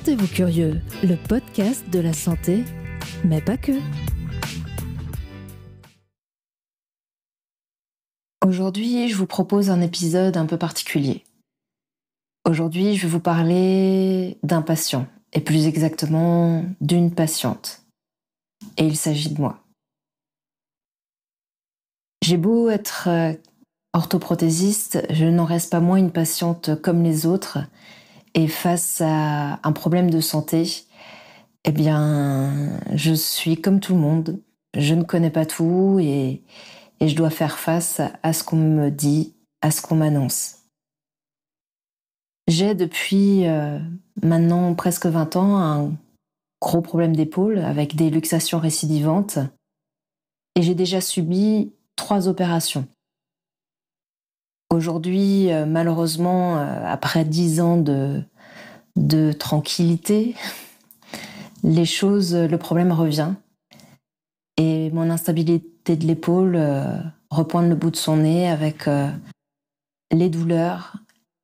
Sentez-vous curieux, le podcast de la santé, mais pas que. Aujourd'hui, je vous propose un épisode un peu particulier. Aujourd'hui, je vais vous parler d'un patient, et plus exactement d'une patiente. Et il s'agit de moi. J'ai beau être orthoprothésiste, je n'en reste pas moins une patiente comme les autres. Et face à un problème de santé, eh bien, je suis comme tout le monde. Je ne connais pas tout et je dois faire face à ce qu'on me dit, à ce qu'on m'annonce. J'ai depuis maintenant presque 20 ans un gros problème d'épaule avec des luxations récidivantes et j'ai déjà subi 3 opérations. Aujourd'hui, malheureusement, après 10 ans de tranquillité, le problème revient et mon instabilité de l'épaule repointe le bout de son nez avec les douleurs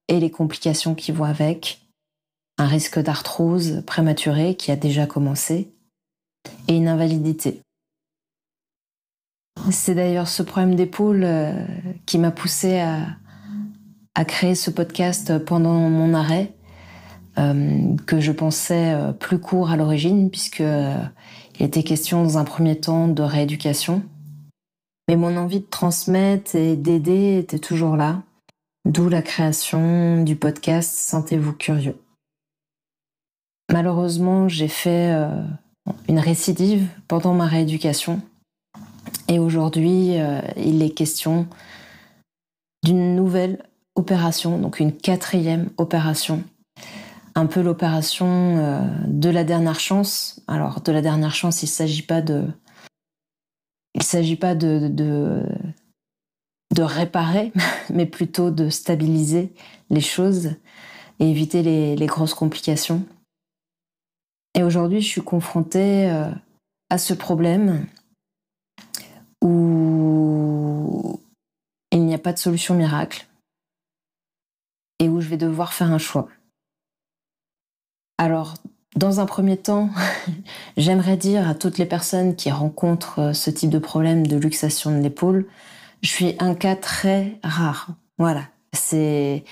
et les complications qui vont avec, un risque d'arthrose prématurée qui a déjà commencé et une invalidité. C'est d'ailleurs ce problème d'épaule qui m'a poussée à créer ce podcast pendant mon arrêt, que je pensais plus court à l'origine, puisque il était question dans un premier temps de rééducation. Mais mon envie de transmettre et d'aider était toujours là, d'où la création du podcast Sentez-vous curieux. Malheureusement, j'ai fait une récidive pendant ma rééducation. Et aujourd'hui, il est question d'une nouvelle opération, donc une 4e opération. Un peu l'opération de la dernière chance. Alors, de la dernière chance, il ne s'agit pas de réparer, mais plutôt de stabiliser les choses et éviter les grosses complications. Et aujourd'hui, je suis confrontée à ce problème où il n'y a pas de solution miracle et où je vais devoir faire un choix. Alors, dans un premier temps, j'aimerais dire à toutes les personnes qui rencontrent ce type de problème de luxation de l'épaule, je suis un cas très rare. Voilà, c'est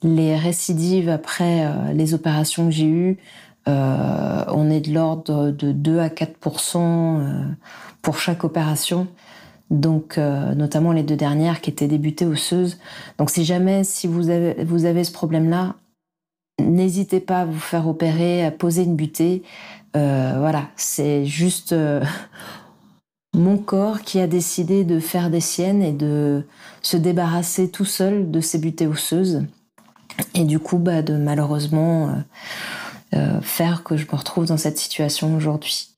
les récidives après les opérations que j'ai eues. On est de l'ordre de 2 à 4% pour chaque opération. Donc, notamment les 2 dernières qui étaient débutées osseuses. Donc, si vous avez ce problème-là, n'hésitez pas à vous faire opérer, à poser une butée. Voilà, c'est juste mon corps qui a décidé de faire des siennes et de se débarrasser tout seul de ces butées osseuses. Et du coup, de malheureusement faire que je me retrouve dans cette situation aujourd'hui.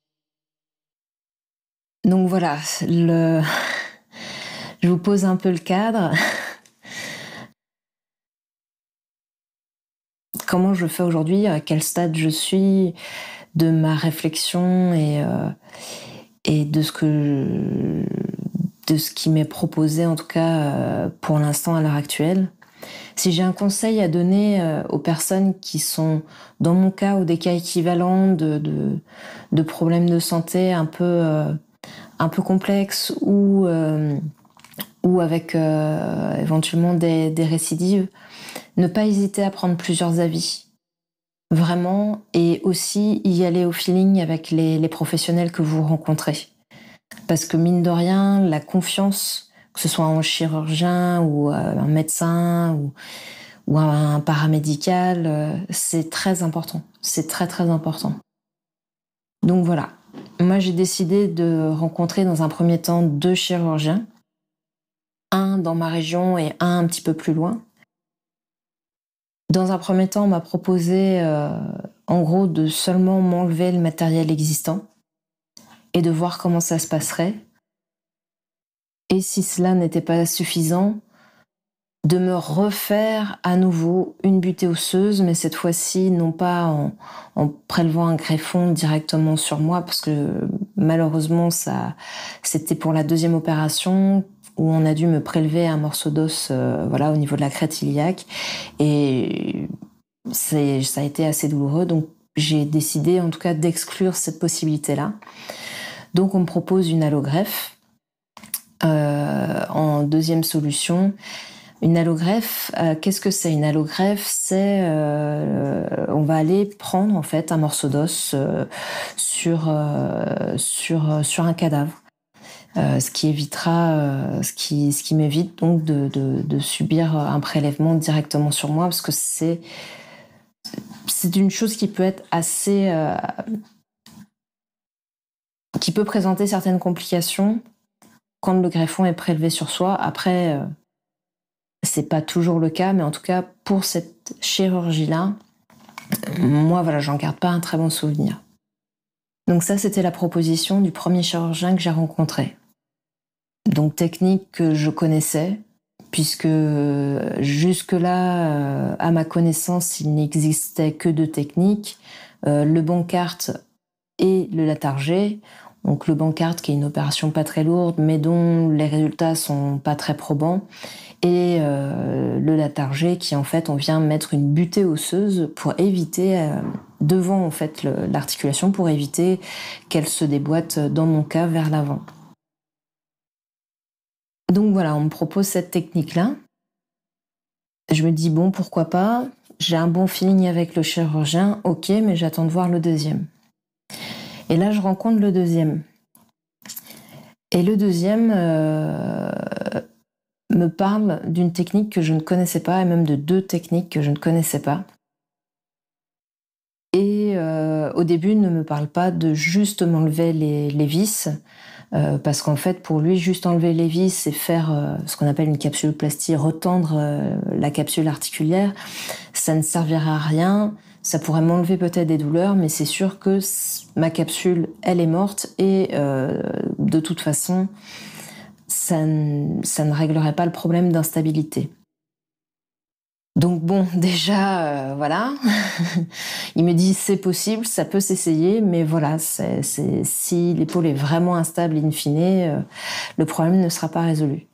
Donc voilà, je vous pose un peu le cadre. Comment je fais aujourd'hui, à quel stade je suis de ma réflexion et de ce qui m'est proposé, en tout cas pour l'instant à l'heure actuelle. Si j'ai un conseil à donner aux personnes qui sont dans mon cas ou des cas équivalents de problèmes de santé un peu complexes ou avec éventuellement des récidives, ne pas hésiter à prendre plusieurs avis. Vraiment, et aussi y aller au feeling avec les professionnels que vous rencontrez. Parce que mine de rien, la confiance, que ce soit un chirurgien ou un médecin ou un paramédical, c'est très important. C'est très très important. Donc voilà, moi j'ai décidé de rencontrer dans un premier temps 2 chirurgiens, un dans ma région et un petit peu plus loin. Dans un premier temps, on m'a proposé en gros de seulement m'enlever le matériel existant et de voir comment ça se passerait. Et si cela n'était pas suffisant, de me refaire à nouveau une butée osseuse, mais cette fois-ci non pas en prélevant un greffon directement sur moi, parce que malheureusement c'était pour la 2e opération où on a dû me prélever un morceau d'os au niveau de la crête iliaque, et ça a été assez douloureux. Donc j'ai décidé en tout cas d'exclure cette possibilité-là. Donc on me propose une allogreffe. En deuxième solution, une allogreffe, qu'est-ce que c'est? Une allogreffe, c'est on va aller prendre en fait un morceau d'os sur un cadavre. Ce qui évitera, ce qui m'évite donc de subir un prélèvement directement sur moi, parce que c'est une chose qui peut être assez, qui peut présenter certaines complications quand le greffon est prélevé sur soi. Après, c'est pas toujours le cas, mais en tout cas pour cette chirurgie-là, moi voilà, j'en garde pas un très bon souvenir. Donc ça, c'était la proposition du premier chirurgien que j'ai rencontré. Donc technique que je connaissais, puisque jusque-là, à ma connaissance, il n'existait que 2 techniques, le Bancart et le Latarjet. Donc le Bancart qui est une opération pas très lourde, mais dont les résultats sont pas très probants, et le Latarjet qui en fait on vient mettre une butée osseuse pour éviter devant en fait l'articulation, pour éviter qu'elle se déboîte dans mon cas vers l'avant. Donc voilà, on me propose cette technique-là. Je me dis, bon, pourquoi pas, j'ai un bon feeling avec le chirurgien, ok, mais j'attends de voir le deuxième. Et là, je rencontre le deuxième. Et le deuxième me parle d'une technique que je ne connaissais pas, et même de 2 techniques que je ne connaissais pas. Et au début, il ne me parle pas de juste m'enlever les vis, parce qu'en fait, pour lui, juste enlever les vis et faire ce qu'on appelle une capsuloplastie, retendre la capsule articulaire, ça ne servira à rien. Ça pourrait m'enlever peut-être des douleurs, mais c'est sûr que ma capsule, elle est morte, et de toute façon, ça ne réglerait pas le problème d'instabilité. Donc bon, déjà, voilà. Il me dit c'est possible, ça peut s'essayer, mais voilà, si l'épaule est vraiment instable in fine, le problème ne sera pas résolu.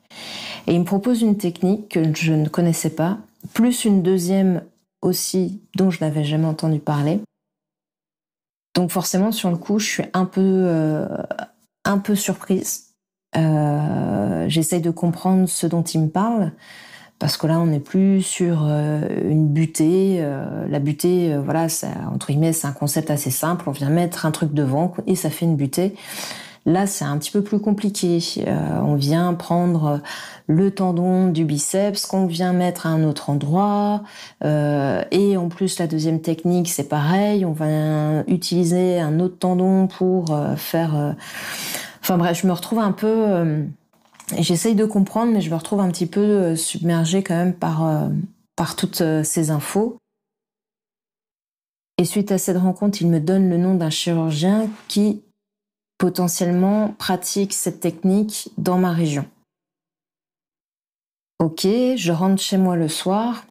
Et il me propose une technique que je ne connaissais pas, plus une deuxième aussi dont je n'avais jamais entendu parler. Donc forcément, sur le coup, je suis un peu surprise. J'essaye de comprendre ce dont il me parle, parce que là, on n'est plus sur une butée. La butée, voilà, ça, entre guillemets, c'est un concept assez simple. On vient mettre un truc devant et ça fait une butée. Là, c'est un petit peu plus compliqué. On vient prendre le tendon du biceps qu'on vient mettre à un autre endroit. Et en plus, la deuxième technique, c'est pareil. On va utiliser un autre tendon pour faire... Enfin bref, je me retrouve un peu... J'essaye de comprendre, mais je me retrouve un petit peu submergée quand même par toutes ces infos. Et suite à cette rencontre, il me donne le nom d'un chirurgien qui potentiellement pratique cette technique dans ma région. Ok, je rentre chez moi le soir.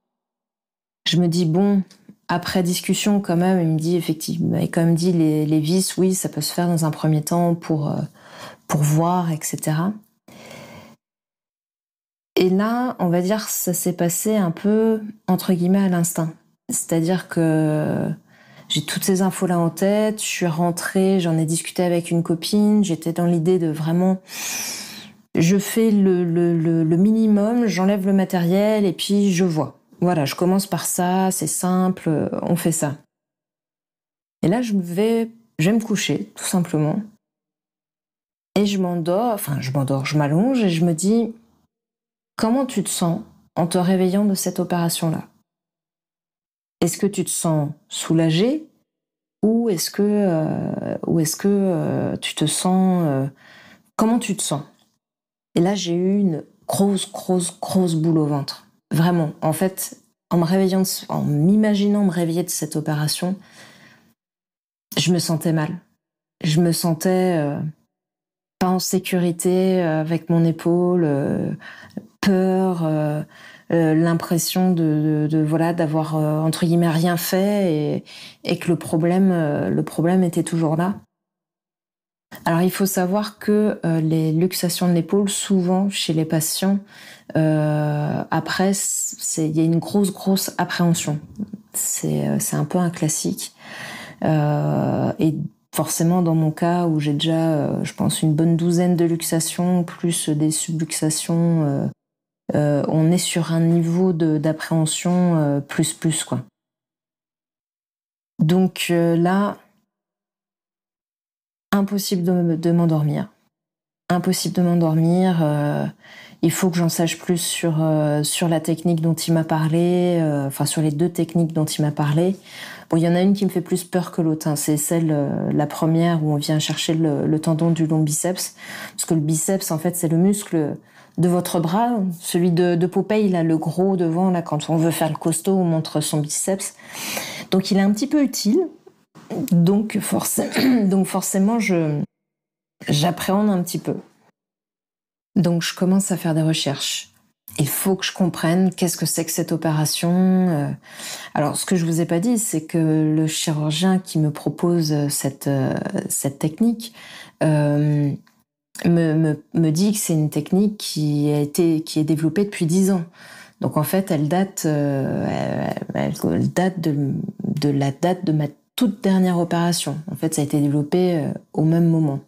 Je me dis, bon, après discussion quand même, il me dit effectivement, il m'a quand même dit les vis, oui, ça peut se faire dans un premier temps pour voir, etc. Et là, on va dire, ça s'est passé un peu, entre guillemets, à l'instinct. C'est-à-dire que j'ai toutes ces infos-là en tête, je suis rentrée, j'en ai discuté avec une copine, j'étais dans l'idée de vraiment... Je fais le minimum, j'enlève le matériel et puis je vois. Voilà, je commence par ça, c'est simple, on fait ça. Et là, je vais me coucher, tout simplement. Et je m'allonge et je me dis... Comment tu te sens en te réveillant de cette opération-là? Est-ce que tu te sens soulagée ou est-ce que tu te sens... comment tu te sens? Et là, j'ai eu une grosse boule au ventre. Vraiment. En fait, en m'imaginant me réveiller de cette opération, je me sentais mal. Je me sentais pas en sécurité avec mon épaule, peur, l'impression voilà, d'avoir entre guillemets rien fait et que le problème était toujours là. Alors il faut savoir que les luxations de l'épaule, souvent chez les patients, après il y a une grosse appréhension. C'est un peu un classique. Et forcément, dans mon cas, où j'ai déjà, je pense, une bonne douzaine de luxations, plus des subluxations, on est sur un niveau d'appréhension plus, quoi. Donc là, impossible de m'endormir. Impossible de m'endormir. Il faut que j'en sache plus sur la technique dont il m'a parlé, enfin sur les 2 techniques dont il m'a parlé. Bon, il y en a une qui me fait plus peur que l'autre, hein. C'est celle, la première où on vient chercher le tendon du long biceps. Parce que le biceps, en fait, c'est le muscle de votre bras. Celui de Popeye, là, le gros devant, là, quand on veut faire le costaud, on montre son biceps. Donc il est un petit peu utile. Donc, forcément, j'appréhende un petit peu. Donc je commence à faire des recherches. Il faut que je comprenne qu'est-ce que c'est que cette opération. Alors ce que je vous ai pas dit, c'est que le chirurgien qui me propose cette technique me dit que c'est une technique qui est développée depuis 10 ans. Donc en fait, elle date de la date de ma toute dernière opération. En fait, ça a été développé au même moment.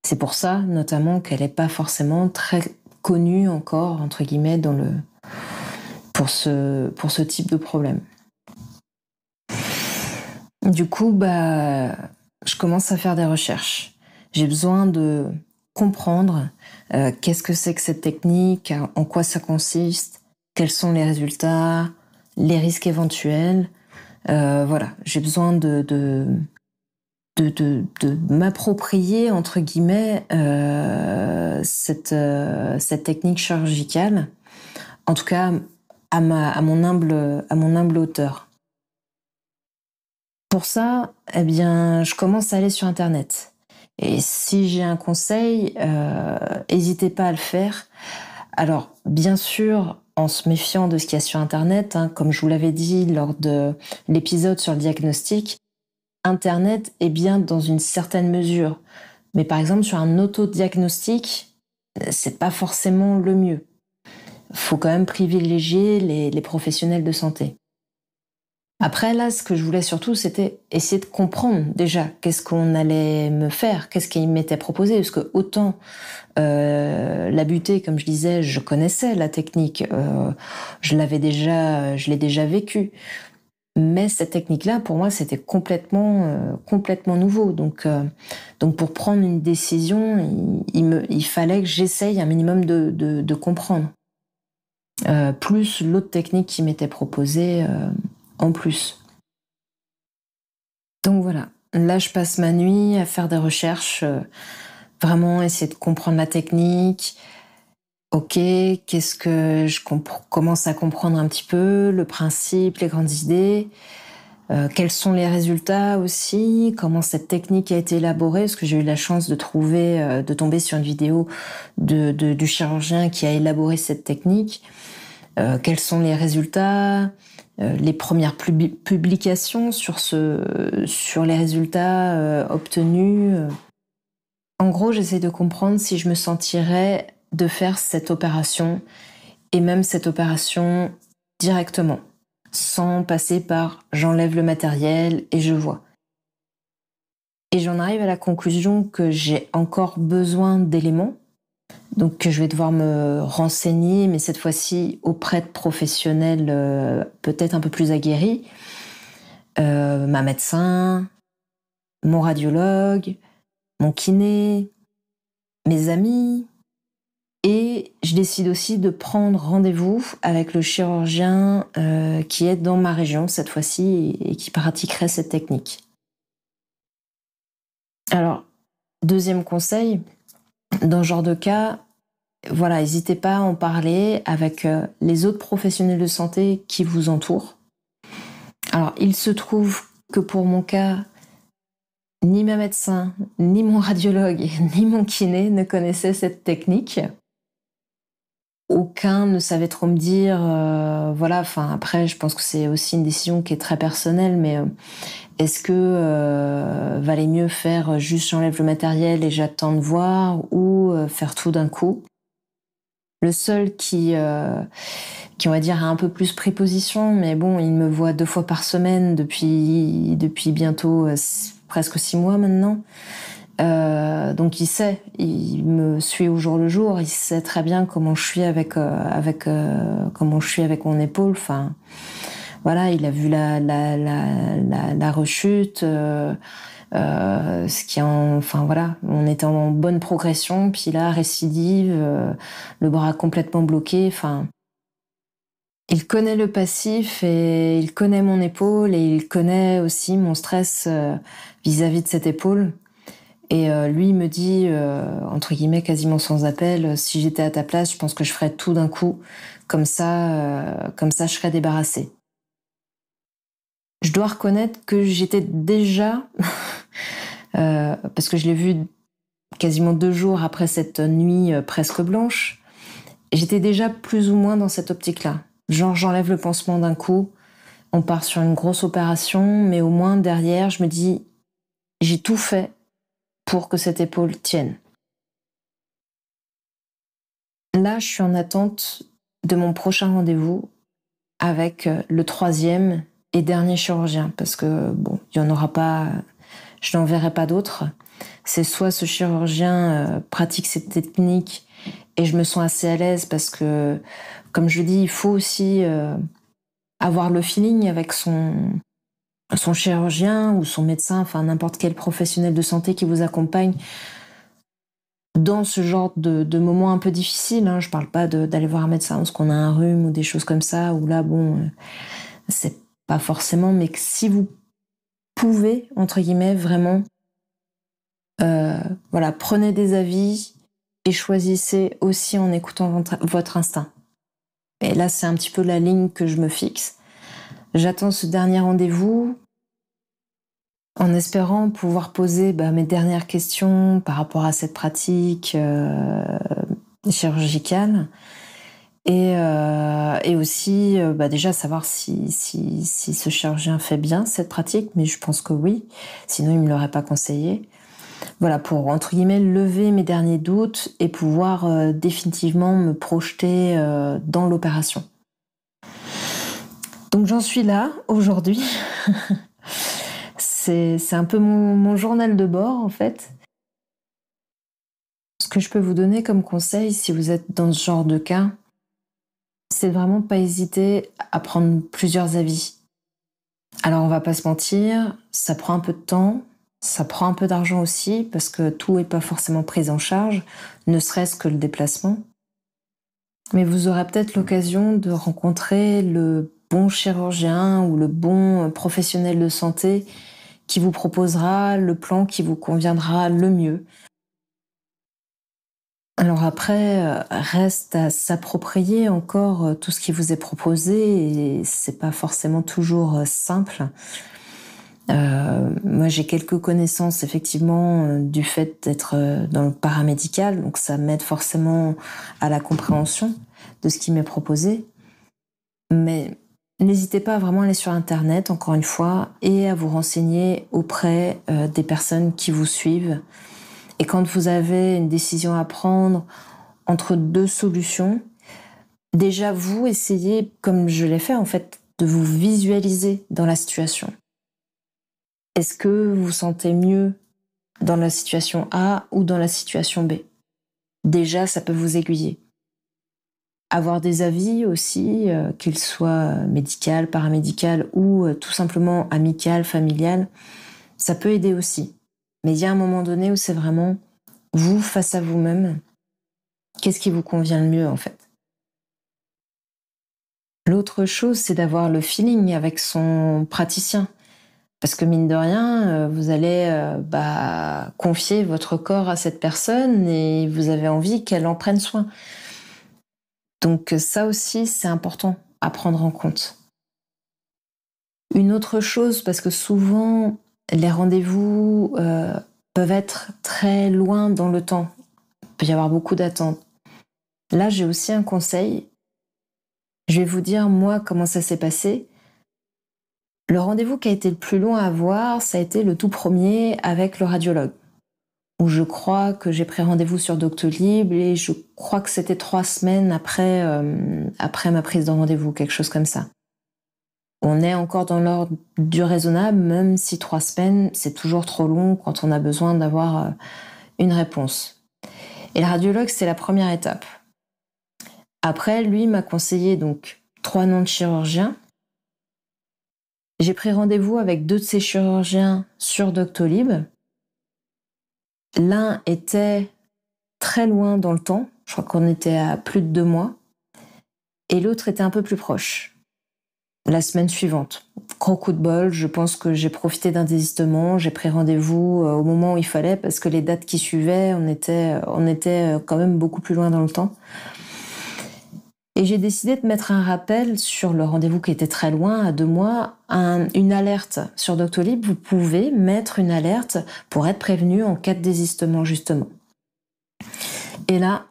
C'est pour ça, notamment, qu'elle n'est pas forcément très connue encore, entre guillemets, pour ce type de problème. Du coup, je commence à faire des recherches. J'ai besoin de comprendre qu'est-ce que c'est que cette technique, en quoi ça consiste, quels sont les résultats, les risques éventuels. Voilà, j'ai besoin de m'approprier, entre guillemets, cette technique chirurgicale, en tout cas à mon humble hauteur. Pour ça, eh bien, je commence à aller sur Internet. Et si j'ai un conseil, n'hésitez pas à le faire. Alors, bien sûr, en se méfiant de ce qu'il y a sur Internet, hein, comme je vous l'avais dit lors de l'épisode sur le diagnostic, Internet est bien dans une certaine mesure. Mais par exemple, sur un autodiagnostic, c'est pas forcément le mieux. Faut quand même privilégier les professionnels de santé. Après, là, ce que je voulais surtout, c'était essayer de comprendre déjà qu'est-ce qu'on allait me faire, qu'est-ce qu'il m'était proposé, parce que autant la butée, comme je disais, je connaissais la technique, je l'ai déjà vécue. Mais cette technique-là, pour moi, c'était complètement nouveau. Donc pour prendre une décision, il fallait que j'essaye un minimum de comprendre. Plus l'autre technique qui m'était proposée en plus. Donc voilà, là je passe ma nuit à faire des recherches, vraiment essayer de comprendre la technique. Ok, qu'est-ce que je commence à comprendre un petit peu, le principe, les grandes idées, quels sont les résultats aussi, comment cette technique a été élaborée, parce que j'ai eu la chance de tomber sur une vidéo du chirurgien qui a élaboré cette technique. Quels sont les résultats, les premières publications sur les résultats obtenus. En gros, j'essaie de comprendre si je me sentirais de faire cette opération, et même cette opération directement, sans passer par j'enlève le matériel et je vois. Et j'en arrive à la conclusion que j'ai encore besoin d'éléments, donc que je vais devoir me renseigner, mais cette fois-ci auprès de professionnels peut-être un peu plus aguerris, ma médecin, mon radiologue, mon kiné, mes amis. Et je décide aussi de prendre rendez-vous avec le chirurgien qui est dans ma région cette fois-ci et qui pratiquerait cette technique. Alors, deuxième conseil, dans ce genre de cas, voilà, n'hésitez pas à en parler avec les autres professionnels de santé qui vous entourent. Alors, il se trouve que pour mon cas, ni ma médecin, ni mon radiologue, ni mon kiné ne connaissaient cette technique. Aucun ne savait trop me dire, voilà, enfin après, je pense que c'est aussi une décision qui est très personnelle, mais est-ce que valait mieux faire juste j'enlève le matériel et j'attends de voir ou faire tout d'un coup? Le seul qui, on va dire, a un peu plus pris position, mais bon, il me voit 2 fois par semaine depuis bientôt, presque 6 mois maintenant. Donc il sait, il me suit au jour le jour, il sait très bien comment je suis comment je suis avec mon épaule. Enfin, voilà, il a vu la rechute, ce qui enfin voilà, on était en bonne progression, puis là récidive, le bras complètement bloqué. Enfin, il connaît le passif et il connaît mon épaule et il connaît aussi mon stress vis-à-vis de cette épaule. Et lui, il me dit, entre guillemets, quasiment sans appel, si j'étais à ta place, je pense que je ferais tout d'un coup. Comme ça, je serais débarrassée. Je dois reconnaître que j'étais déjà, parce que je l'ai vu quasiment 2 jours après cette nuit presque blanche, j'étais déjà plus ou moins dans cette optique-là. Genre, j'enlève le pansement d'un coup, on part sur une grosse opération, mais au moins derrière, je me dis, j'ai tout fait pour que cette épaule tienne. Là, je suis en attente de mon prochain rendez-vous avec le 3e et dernier chirurgien, parce que bon, il n'y en aura pas, je n'en verrai pas d'autres. C'est soit ce chirurgien pratique cette technique et je me sens assez à l'aise parce que, comme je dis, il faut aussi avoir le feeling avec son chirurgien ou son médecin, enfin n'importe quel professionnel de santé qui vous accompagne dans ce genre de moments un peu difficiles. Hein. Je parle pas d'aller voir un médecin parce qu'on a un rhume ou des choses comme ça, où là, bon, c'est pas forcément, mais que si vous pouvez, entre guillemets, vraiment, voilà, prenez des avis et choisissez aussi en écoutant votre instinct. Et là, c'est un petit peu la ligne que je me fixe. J'attends ce dernier rendez-vous en espérant pouvoir poser mes dernières questions par rapport à cette pratique chirurgicale et aussi déjà savoir si ce chirurgien fait bien cette pratique, mais je pense que oui, sinon il ne me l'aurait pas conseillé. Voilà, pour, entre guillemets, lever mes derniers doutes et pouvoir définitivement me projeter dans l'opération. Donc j'en suis là, aujourd'hui. C'est un peu mon journal de bord, en fait. Ce que je peux vous donner comme conseil, si vous êtes dans ce genre de cas, c'est de vraiment pas hésiter à prendre plusieurs avis. Alors on va pas se mentir, ça prend un peu de temps, ça prend un peu d'argent aussi, parce que tout n'est pas forcément pris en charge, ne serait-ce que le déplacement. Mais vous aurez peut-être l'occasion de rencontrer le bon chirurgien ou le bon professionnel de santé qui vous proposera le plan qui vous conviendra le mieux. Alors après, reste à s'approprier encore tout ce qui vous est proposé et c'est pas forcément toujours simple. Moi, j'ai quelques connaissances effectivement du fait d'être dans le paramédical, donc ça m'aide forcément à la compréhension de ce qui m'est proposé. Mais n'hésitez pas à vraiment aller sur Internet, encore une fois, et à vous renseigner auprès des personnes qui vous suivent. Et quand vous avez une décision à prendre entre 2 solutions, déjà vous essayez, comme je l'ai fait en fait, de vous visualiser dans la situation. Est-ce que vous vous sentez mieux dans la situation A ou dans la situation B? Déjà, ça peut vous aiguiller. Avoir des avis aussi, qu'ils soient médical, paramédical ou tout simplement amical, familial, ça peut aider aussi. Mais il y a un moment donné où c'est vraiment vous face à vous-même. Qu'est-ce qui vous convient le mieux en fait? L'autre chose, c'est d'avoir le feeling avec son praticien. Parce que mine de rien, vous allez confier votre corps à cette personne et vous avez envie qu'elle en prenne soin. Donc ça aussi, c'est important à prendre en compte. Une autre chose, parce que souvent, les rendez-vous peuvent être très loin dans le temps. Il peut y avoir beaucoup d'attentes. Là, j'ai aussi un conseil. Je vais vous dire, moi, comment ça s'est passé. Le rendez-vous qui a été le plus long à avoir, ça a été le tout premier avec le radiologue. où je crois que j'ai pris rendez-vous sur Doctolib et je crois que c'était 3 semaines après ma prise de rendez-vous, quelque chose comme ça. On est encore dans l'ordre du raisonnable, même si 3 semaines, c'est toujours trop long quand on a besoin d'avoir une réponse. Et le radiologue, c'est la première étape. Après, lui m'a conseillé donc 3 noms de chirurgiens. J'ai pris rendez-vous avec 2 de ces chirurgiens sur Doctolib. L'un était très loin dans le temps, je crois qu'on était à plus de 2 mois, et l'autre était un peu plus proche, la semaine suivante. Gros coup de bol, je pense que j'ai profité d'un désistement, j'ai pris rendez-vous au moment où il fallait, parce que les dates qui suivaient, on était quand même beaucoup plus loin dans le temps. Et j'ai décidé de mettre un rappel sur le rendez-vous qui était très loin, à 2 mois, une alerte sur Doctolib. Vous pouvez mettre une alerte pour être prévenu en cas de désistement, justement. Et là,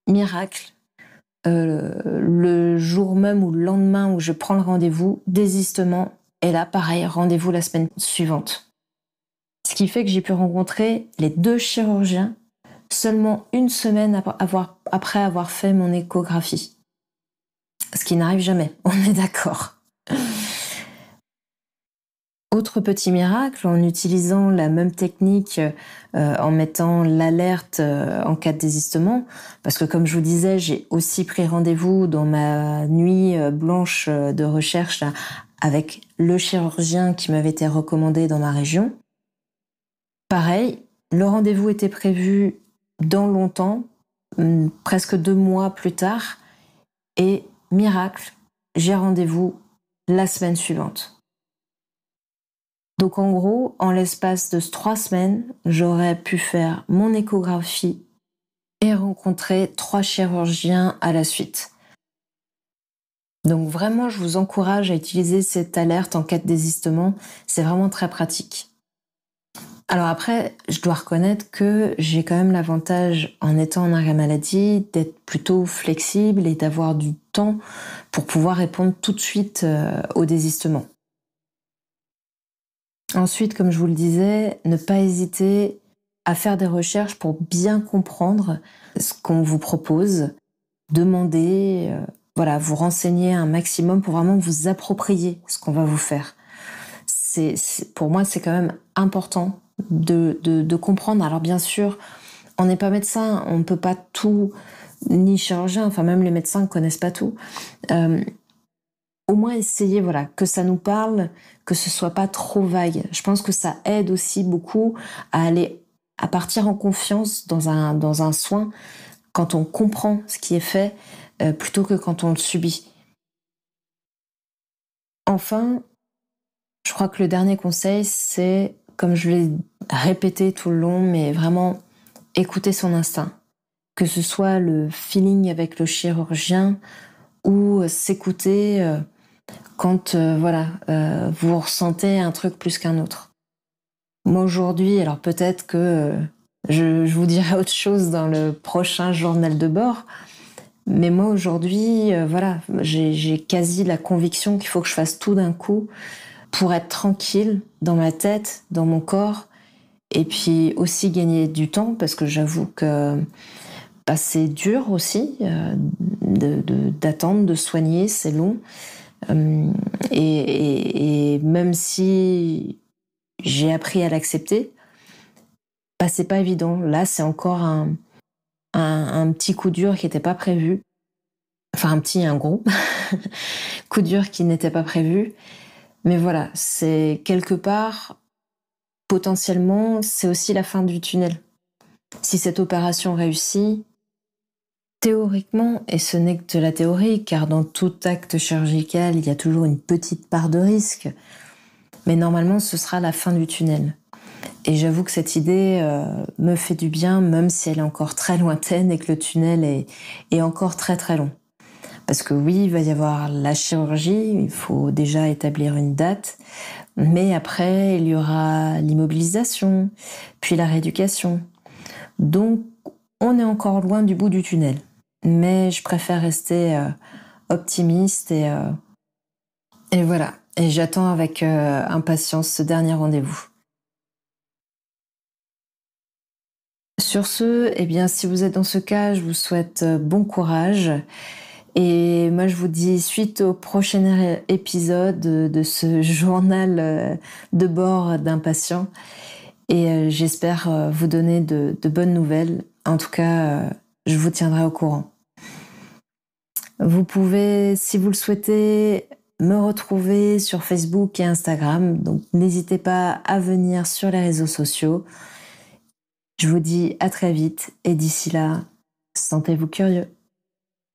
miracle, le jour même ou le lendemain où je prends le rendez-vous, désistement, et là, pareil, rendez-vous la semaine suivante. Ce qui fait que j'ai pu rencontrer les 2 chirurgiens seulement 1 semaine après avoir fait mon échographie. Ce qui n'arrive jamais, on est d'accord. Autre petit miracle, en utilisant la même technique, en mettant l'alerte en cas de désistement, parce que comme je vous disais, j'ai aussi pris rendez-vous dans ma nuit blanche de recherche là, avec le chirurgien qui m'avait été recommandé dans ma région. Pareil, le rendez-vous était prévu dans longtemps, presque 2 mois plus tard, et miracle, j'ai rendez-vous la semaine suivante. Donc en gros, en l'espace de 3 semaines, j'aurais pu faire mon échographie et rencontrer 3 chirurgiens à la suite. Donc vraiment, je vous encourage à utiliser cette alerte en cas de désistement, c'est vraiment très pratique. Alors après, je dois reconnaître que j'ai quand même l'avantage, en étant en arrêt maladie, d'être plutôt flexible et d'avoir du temps pour pouvoir répondre tout de suite au désistement. Ensuite, comme je vous le disais, ne pas hésiter à faire des recherches pour bien comprendre ce qu'on vous propose, demander, voilà, vous renseigner un maximum pour vraiment vous approprier ce qu'on va vous faire. Pour moi, c'est quand même important de comprendre. Alors bien sûr, on n'est pas médecin, on ne peut pas tout, ni chirurgien, enfin même les médecins ne connaissent pas tout. Au moins essayer, voilà, que ça nous parle, que ce soit pas trop vague. Je pense que ça aide aussi beaucoup à partir en confiance dans un soin quand on comprend ce qui est fait, plutôt que quand on le subit. Enfin, je crois que le dernier conseil, c'est, comme je l'ai répété tout le long, mais vraiment écouter son instinct. Que ce soit le feeling avec le chirurgien ou s'écouter quand vous ressentez un truc plus qu'un autre. Moi aujourd'hui, alors peut-être que je vous dirai autre chose dans le prochain journal de bord, mais moi aujourd'hui, j'ai quasi la conviction qu'il faut que je fasse tout d'un coup pour être tranquille dans ma tête, dans mon corps, et puis aussi gagner du temps, parce que j'avoue que c'est dur aussi d'attendre, de soigner, c'est long. Et même si j'ai appris à l'accepter, c'est pas évident. Là, c'est encore un petit coup dur qui n'était pas prévu. Enfin, un gros coup dur qui n'était pas prévu. Mais voilà, c'est quelque part, potentiellement, c'est aussi la fin du tunnel. Si cette opération réussit, théoriquement, et ce n'est que de la théorie, car dans tout acte chirurgical, il y a toujours une petite part de risque, mais normalement, ce sera la fin du tunnel. Et j'avoue que cette idée me fait du bien, même si elle est encore très lointaine et que le tunnel est encore très très long. Parce que oui, il va y avoir la chirurgie, il faut déjà établir une date, mais après, il y aura l'immobilisation, puis la rééducation. Donc, on est encore loin du bout du tunnel. Mais je préfère rester optimiste et voilà. Et j'attends avec impatience ce dernier rendez-vous. Sur ce, eh bien, si vous êtes dans ce cas, je vous souhaite bon courage. Et moi, je vous dis suite au prochain épisode de ce journal de bord d'un patient. Et j'espère vous donner de bonnes nouvelles. En tout cas, je vous tiendrai au courant. Vous pouvez, si vous le souhaitez, me retrouver sur Facebook et Instagram. Donc, n'hésitez pas à venir sur les réseaux sociaux. Je vous dis à très vite et d'ici là, sentez-vous curieux.